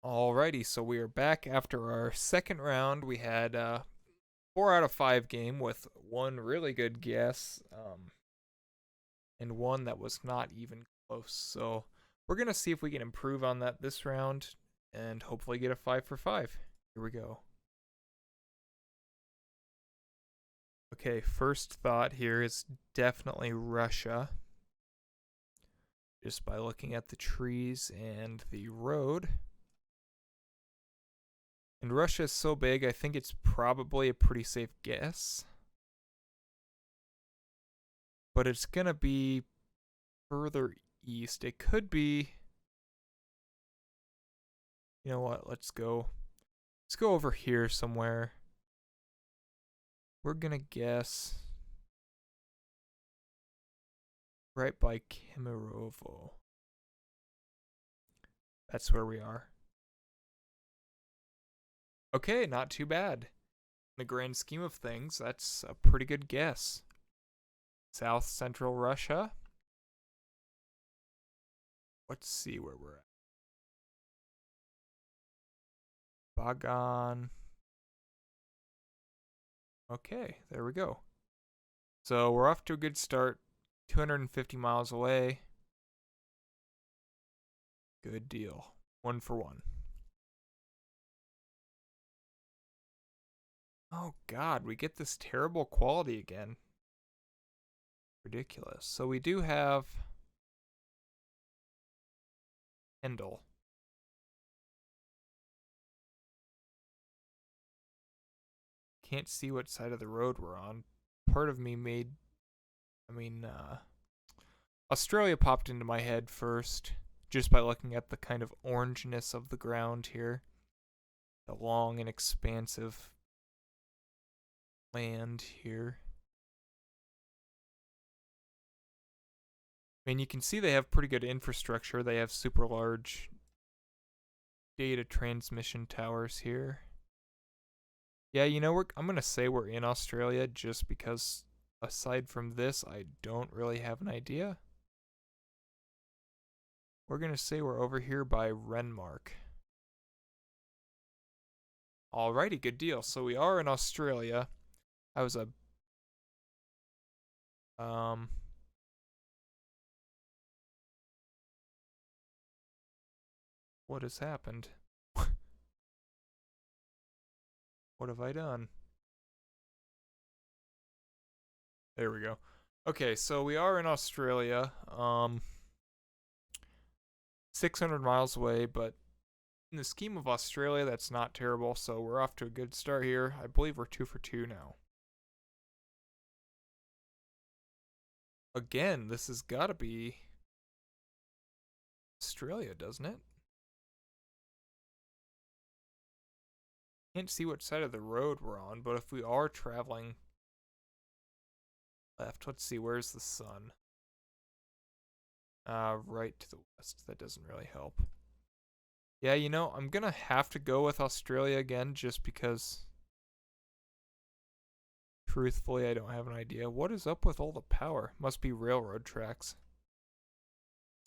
Alrighty, so we are back after our second round. We had 4 out of 5 game with one really good guess, and one that was not even close. So we're gonna see if we can improve on that this round and hopefully get a 5 for 5. Here we go. Okay, first thought here is definitely Russia. Just by looking at the trees and the road. And Russia is so big, I think it's probably a pretty safe guess. But it's going to be further east. It could be... You know what? Let's go over here somewhere. We're going to guess right by Kemerovo. That's where we are. Okay, not too bad. In the grand scheme of things, that's a pretty good guess. South Central Russia. Let's see where we're at. Bagan. Okay, there we go. So we're off to a good start. 250 miles away. Good deal. 1 for 1. Oh god, we get this terrible quality again. Ridiculous. So we do have Kendall. Can't see what side of the road we're on. Part of me made... Australia popped into my head first, just by looking at the kind of orangeness of the ground here. The long and expansive land here. I mean, you can see they have pretty good infrastructure. They have super large data transmission towers here. Yeah, you know, I'm going to say we're in Australia just because aside from this, I don't really have an idea. We're going to say we're over here by Renmark. Alrighty, good deal. So we are in Australia. I was a... What has happened? What have I done? There we go. Okay, so we are in Australia. 600 miles away, but in the scheme of Australia, that's not terrible. So we're off to a good start here. I believe we're 2 for 2 now. Again, this has got to be Australia, doesn't it? Can't see what side of the road we're on, but if we are traveling left, let's see, where's the sun? Right to the west. That doesn't really help. Yeah, you know, I'm gonna have to go with Australia again just because truthfully I don't have an idea. What is up with all the power? Must be railroad tracks.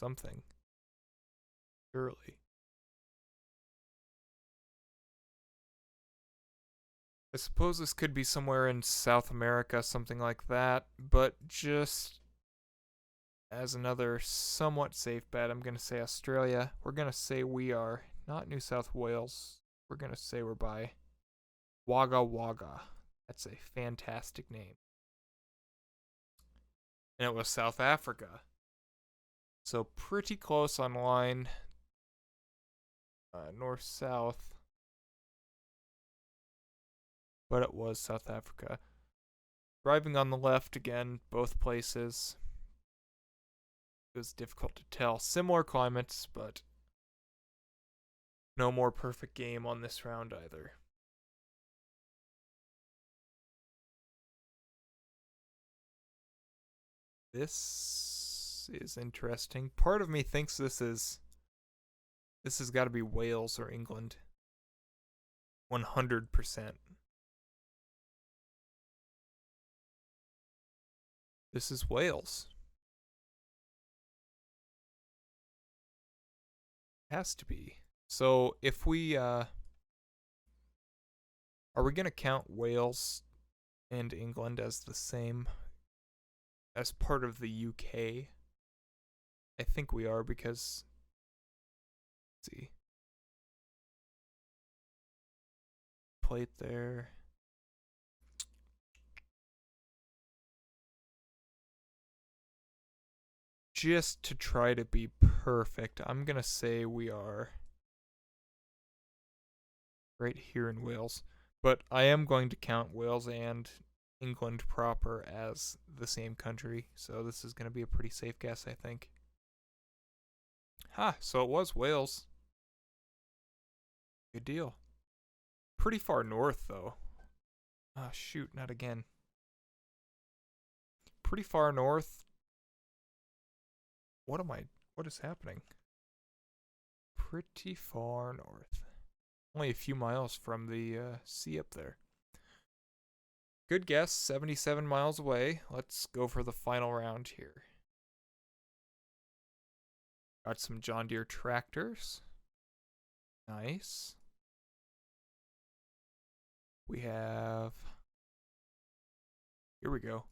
Something. Surely. I suppose this could be somewhere in South America, something like that, but just as another somewhat safe bet, I'm going to say Australia. We're going to say we are not New South Wales. We're going to say we're by Wagga Wagga. That's a fantastic name. And it was South Africa. So pretty close on line. North-south. But it was South Africa. Driving on the left again, both places. It was difficult to tell. Similar climates, but no more perfect game on this round either. This is interesting. Part of me thinks this has got to be Wales or England. 100%. This is Wales. Has to be. So if we are we gonna count Wales and England as the same as part of the UK? I think we are because let's see. Plate there. Just to try to be perfect, I'm gonna say we are right here in Wales. But I am going to count Wales and England proper as the same country, so this is going to be a pretty safe guess, I think. Ha, so it was Wales. Good deal. Pretty far north, though. Ah, shoot, not again. Pretty far north. What is happening? Pretty far north. Only a few miles from the sea up there. Good guess, 77 miles away. Let's go for the final round here. Got some John Deere tractors. Nice. We have... Here we go.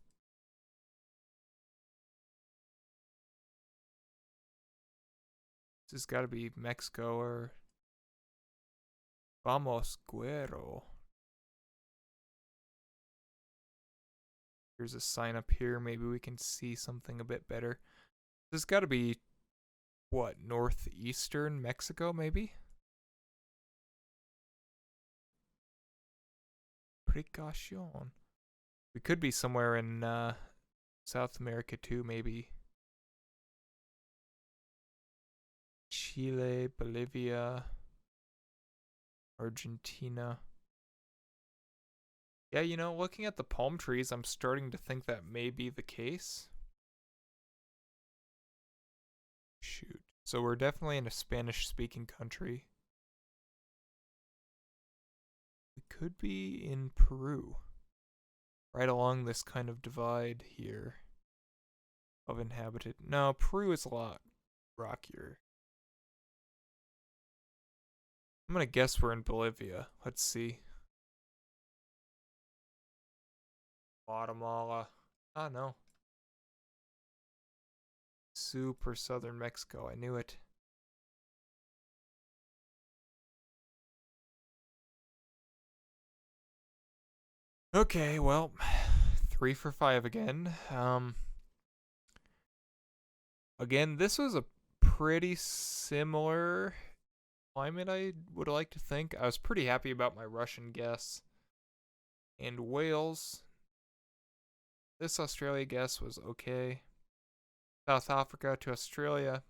This has got to be Mexico or... Vamos, Güero. Here's a sign up here. Maybe we can see something a bit better. This has got to be, what, northeastern Mexico, maybe? Precaution. We could be somewhere in South America too, maybe. Chile, Bolivia, Argentina. Yeah, you know, looking at the palm trees, I'm starting to think that may be the case. Shoot. So we're definitely in a Spanish-speaking country. We could be in Peru. Right along this kind of divide here of inhabited. No, Peru is a lot rockier. I'm gonna guess we're in Bolivia. Let's see. Guatemala. Ah, no. Super southern Mexico. I knew it. Okay, well, 3 for 5 again. Again, this was a pretty similar climate, I would like to think. I was pretty happy about my Russian guess. And Wales. This Australia guess was okay. South Africa to Australia.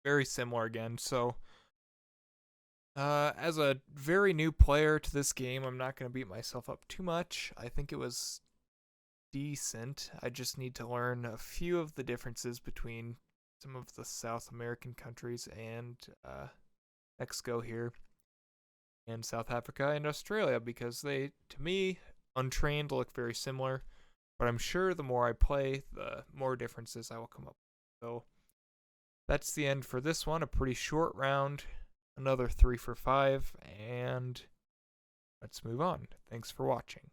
Very similar again. So, as a very new player to this game, I'm not going to beat myself up too much. I think it was decent. I just need to learn a few of the differences between some of the South American countries and Mexico here, and South Africa and Australia, because they, to me, untrained, look very similar. But I'm sure the more I play, the more differences I will come up with. So that's the end for this one. A pretty short round. Another 3 for 5. And let's move on. Thanks for watching.